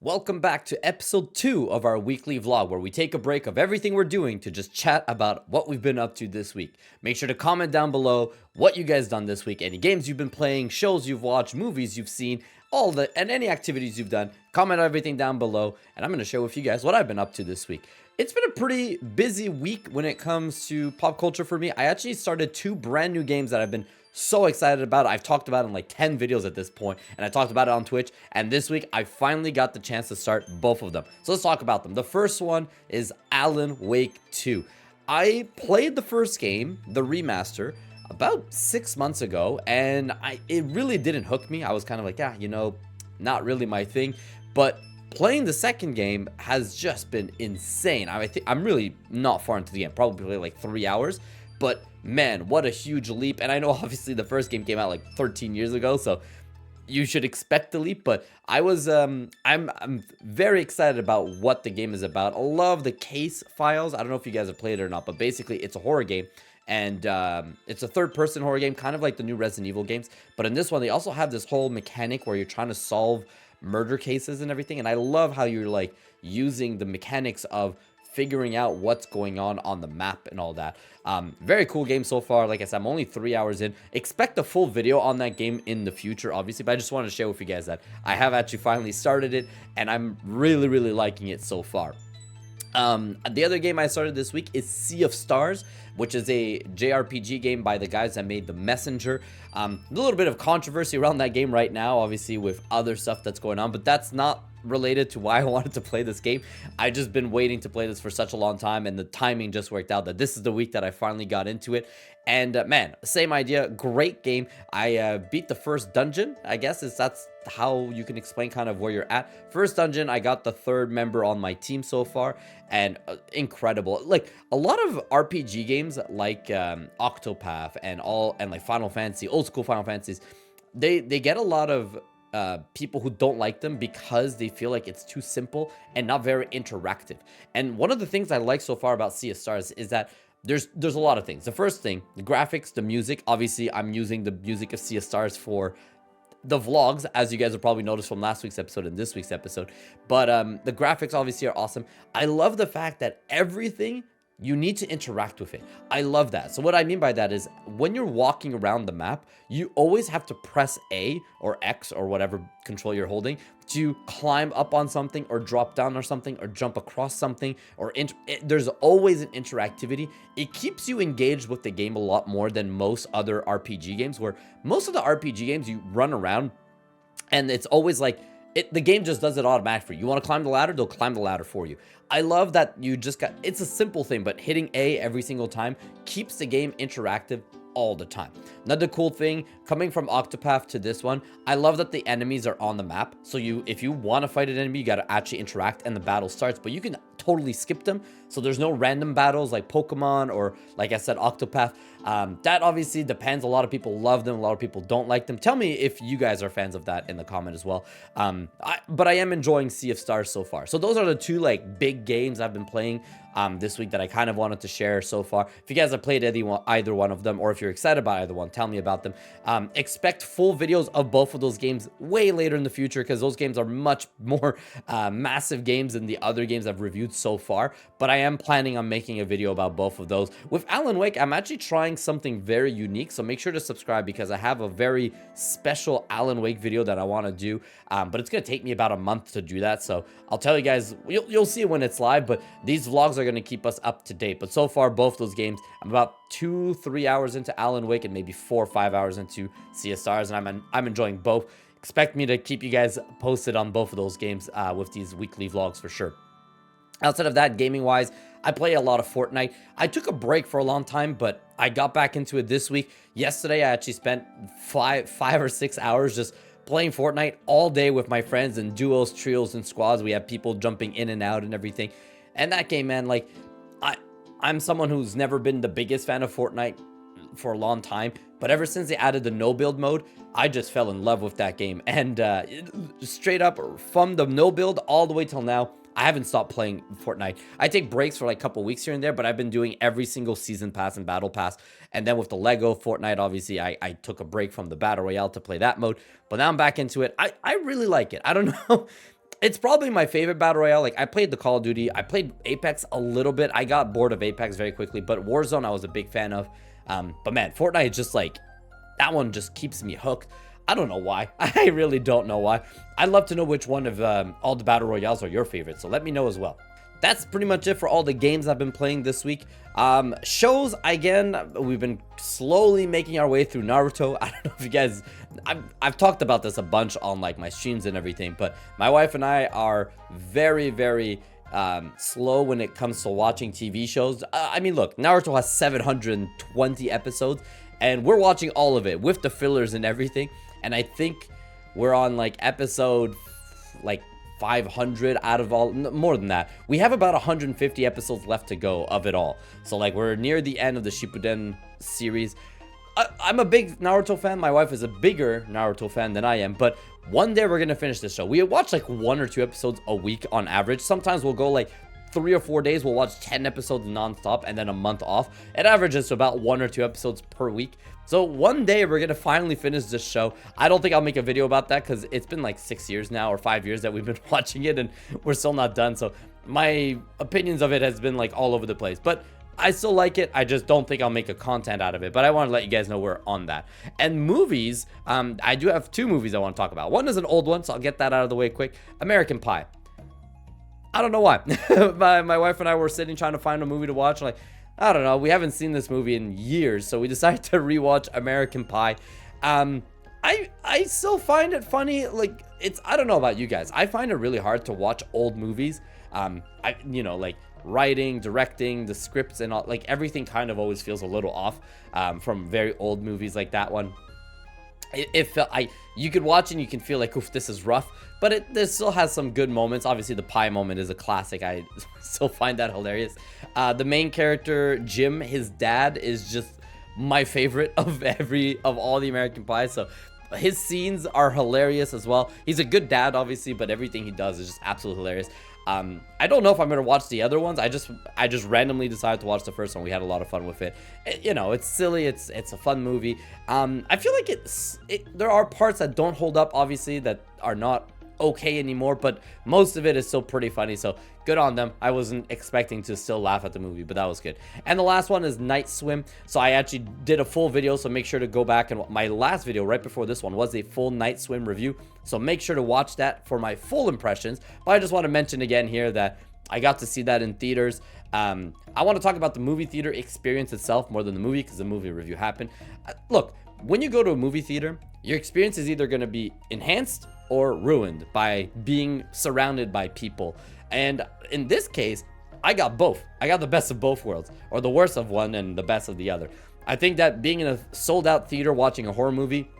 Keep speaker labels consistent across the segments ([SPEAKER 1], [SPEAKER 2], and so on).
[SPEAKER 1] Welcome back to episode 2 of our weekly vlog where we take a break of everything we're doing to just chat about what we've been up to this week. Make sure to comment down below what you guys done this week, any games you've been playing, shows you've watched, movies you've seen, and any activities you've done. Comment everything down below and I'm going to share with you guys what I've been up to this week. It's been a pretty busy week when it comes to pop culture for me. I actually started 2 brand new games that I've been so excited about. I've talked about it in like 10 videos at this point, and I talked about it on Twitch, and this week I finally got the chance to start both of them. So let's talk about them. The first one is Alan Wake 2. I played the first game, the remaster, about 6 months ago, and it really didn't hook me. I was kind of like, not really my thing, but playing the second game has just been insane. I'm really not far into the game, probably like 3 hours, but man, what a huge leap. And I know obviously the first game came out like 13 years ago, so you should expect the leap, but I'm very excited about what the game is about. I love the case files. I don't know if you guys have played it or not, but basically it's a horror game, and it's a third-person horror game, kind of like the new Resident Evil games. But in this one, they also have this whole mechanic where you're trying to solve murder cases and everything, and I love how you're like using the mechanics of figuring out what's going on the map and all that. Very cool game so far. Like I said, I'm only 3 hours in. Expect a full video on that game in the future, obviously, but I just wanted to share with you guys that I have actually finally started it, and I'm really liking it so far. The other game I started this week is Sea of Stars, which is a JRPG game by the guys that made The Messenger. A little bit of controversy around that game right now, obviously, with other stuff that's going on, but that's not related to why I wanted to play this game. I just been waiting to play this for such a long time, and the timing just worked out that this is the week that I finally got into it. And man, same idea, great game. I beat the first dungeon, I guess that's how you can explain kind of where you're at. First dungeon, I got the 3rd member on my team so far, and incredible. Like a lot of RPG games like Octopath and like Final Fantasy, old school Final Fantasies, they get a lot of people who don't like them because they feel like it's too simple and not very interactive. And one of the things I like so far about Sea of Stars is that there's a lot of things. The first thing, the graphics, the music. Obviously, I'm using the music of Sea of Stars for the vlogs, as you guys have probably noticed from last week's episode and this week's episode. But the graphics obviously are awesome. I love the fact that everything, you need to interact with it. I love that. So what I mean by that is when you're walking around the map, you always have to press A or X or whatever control you're holding to climb up on something or drop down or something or jump across something, or there's always an interactivity. It keeps you engaged with the game a lot more than most other RPG games, where most of the RPG games you run around and it's always like the game just does it automatically for you. You want to climb the ladder, they'll climb the ladder for you. I love that it's a simple thing, but hitting A every single time keeps the game interactive all the time. Another cool thing, coming from Octopath to this one, I love that the enemies are on the map. So if you want to fight an enemy, you got to actually interact and the battle starts, but you can totally skip them. So there's no random battles like Pokemon or, like I said, Octopath. That obviously depends. A lot of people love them, a lot of people don't like them. Tell me if you guys are fans of that in the comment as well. But I am enjoying Sea of Stars so far. So those are the 2 like big games I've been playing this week that I kind of wanted to share so far. If you guys have played either one of them, or if you're excited about either one, tell me about them. Expect full videos of both of those games way later in the future, because those games are much more massive games than the other games I've reviewed so far. But I am planning on making a video about both of those. With Alan Wake, I'm actually trying something very unique, so make sure to subscribe because I have a very special Alan Wake video that I want to do, but it's going to take me about a month to do that, so I'll tell you guys, you'll see it when it's live, but these vlogs are going to keep us up to date. But so far, both those games, I'm about 2-3 hours into Alan Wake and maybe 4 or 5 hours into Sea of Stars, and I'm enjoying both. Expect me to keep you guys posted on both of those games with these weekly vlogs for sure. Outside of that, gaming wise, I play a lot of Fortnite. I took a break for a long time, but I got back into it this week. Yesterday, I actually spent 5 or 6 hours just playing Fortnite all day with my friends in duos, trios, and squads. We have people jumping in and out and everything. And that game, man, like, I'm someone who's never been the biggest fan of Fortnite for a long time, but ever since they added the no build mode, I just fell in love with that game. And straight up from the no build all the way till now, I haven't stopped playing Fortnite. I take breaks for like a couple weeks here and there, but I've been doing every single season pass and battle pass. And then with the Lego Fortnite, obviously, I took a break from the battle royale to play that mode. But now I'm back into it. I really like it. I don't know. It's probably my favorite battle royale. Like, I played the Call of Duty, I played Apex a little bit. I got bored of Apex very quickly, but Warzone I was a big fan of. But man, Fortnite just like, that one just keeps me hooked. I don't know why. I really don't know why. I'd love to know which one of all the battle royales are your favorites, so let me know as well. That's pretty much it for all the games I've been playing this week. Shows, again, we've been slowly making our way through Naruto. I don't know if you guys, I've talked about this a bunch on like my streams and everything, but my wife and I are very, very slow when it comes to watching TV shows. I mean, look, Naruto has 720 episodes, and we're watching all of it with the fillers and everything. And I think we're on like episode like 500 out of all, more than that. We have about 150 episodes left to go of it all. So like we're near the end of the Shippuden series. I'm a big Naruto fan. My wife is a bigger Naruto fan than I am, but one day we're gonna finish this show. We watch like 1 or 2 episodes a week on average. Sometimes we'll go like 3 or 4 days, we'll watch 10 episodes non-stop and then a month off. It averages to about 1 or 2 episodes per week. So one day we're gonna finally finish this show. I don't think I'll make a video about that because it's been like 6 years now or 5 years that we've been watching it and we're still not done. So my opinions of it has been like all over the place, but I still like it. I just don't think I'll make a content out of it, but I want to let you guys know we're on that. And movies, I do have 2 movies I want to talk about. One is an old one, so I'll get that out of the way quick. American Pie. I don't know why. my wife and I were sitting trying to find a movie to watch. Like, I don't know. We haven't seen this movie in years, so we decided to rewatch American Pie. I still find it funny. Like, I don't know about you guys. I find it really hard to watch old movies. Like writing, directing, the scripts and all, like everything kind of always feels a little off from very old movies like that one. It felt, you could watch and you can feel like, oof, this is rough, but there still has some good moments. Obviously the pie moment is a classic. I still find that hilarious. The main character, Jim, his dad, is just my favorite of all the American Pie. So his scenes are hilarious as well. He's a good dad, obviously, but everything he does is just absolutely hilarious. I don't know if I'm gonna watch the other ones. I just randomly decided to watch the first one. We had a lot of fun with it. It's silly. It's a fun movie. I feel like there are parts that don't hold up, obviously, that are not okay anymore, but most of it is still pretty funny, so good on them. I wasn't expecting to still laugh at the movie, but that was good. And the last one is Night Swim. So I actually did a full video, so make sure to go back, and my last video right before this one was a full Night Swim review, so make sure to watch that for my full impressions. But I just want to mention again here that I got to see that in theaters. I want to talk about the movie theater experience itself more than the movie, because the movie review happened. Look, when you go to a movie theater, your experience is either going to be enhanced or ruined by being surrounded by people. And in this case, I got both. I got the best of both worlds, or the worst of one and the best of the other. I think that being in a sold out theater watching a horror movie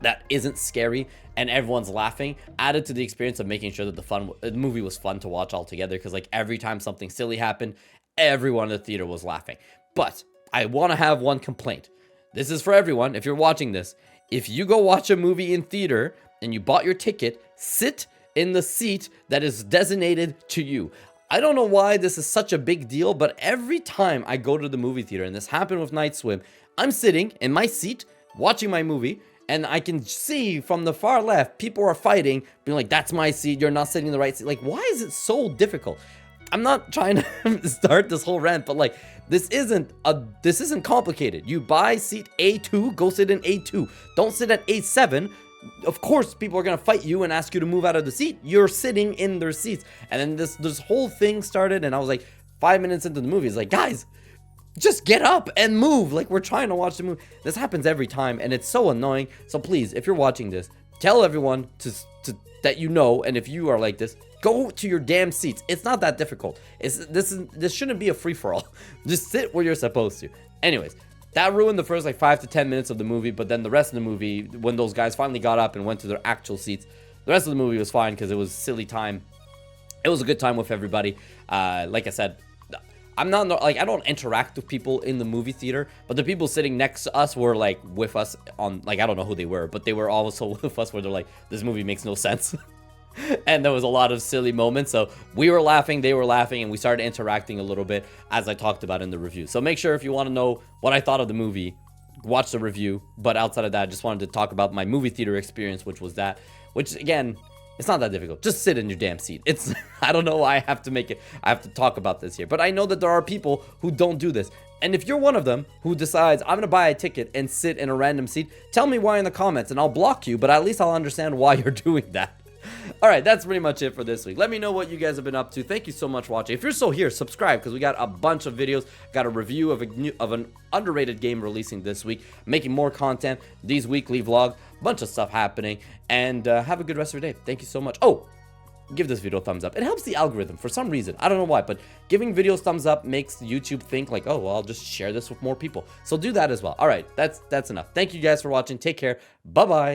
[SPEAKER 1] that isn't scary and everyone's laughing added to the experience of making sure that the movie was fun to watch altogether, because like every time something silly happened, everyone in the theater was laughing. But I want to have one complaint. This is for everyone. If you're watching this, if you go watch a movie in theater and you bought your ticket, sit in the seat that is designated to you. I don't know why this is such a big deal, but every time I go to the movie theater, and this happened with Night Swim, I'm sitting in my seat watching my movie, and I can see from the far left, people are fighting, being like, that's my seat, you're not sitting in the right seat. Like, why is it so difficult? I'm not trying to start this whole rant, but like, this isn't complicated. You buy seat A2, go sit in A2. Don't sit at A7. Of course, people are gonna fight you and ask you to move out of the seat. You're sitting in their seats. And then this whole thing started, and I was like 5 minutes into the movie, it's like, guys, just get up and move. Like, we're trying to watch the movie. This happens every time, and it's so annoying. So please, if you're watching this, tell everyone that you know, and if you are like this, go to your damn seats. It's not that difficult. This shouldn't be a free-for-all. Just sit where you're supposed to. Anyways, that ruined the first like 5 to 10 minutes of the movie, but then the rest of the movie, when those guys finally got up and went to their actual seats, the rest of the movie was fine because it was silly time. It was a good time with everybody. Like I said, I'm not like, I don't interact with people in the movie theater, but the people sitting next to us were like with us on, like, I don't know who they were, but they were also with us where they're like, this movie makes no sense. And there was a lot of silly moments, so we were laughing, they were laughing, and we started interacting a little bit, as I talked about in the review. So make sure, if you want to know what I thought of the movie, watch the review. But outside of that, I just wanted to talk about my movie theater experience, which was that, which again, It's not that difficult. Just sit in your damn seat. It's, I don't know why I have to talk about this here, but I know that there are people who don't do this. And if you're one of them who decides, I'm gonna buy a ticket and sit in a random seat, tell me why in the comments and I'll block you, but at least I'll understand why you're doing that. All right, that's pretty much it for this week. Let me know what you guys have been up to. Thank you so much for watching. If you're still here, subscribe, because we got a bunch of videos. Got a review of an underrated game releasing this week, making more content, these weekly vlogs, bunch of stuff happening, and have a good rest of your day. Thank you so much. Oh, give this video a thumbs up. It helps the algorithm for some reason. I don't know why, but giving videos thumbs up makes YouTube think like, oh, well, I'll just share this with more people. So do that as well. All right, that's enough. Thank you guys for watching. Take care. Bye-bye.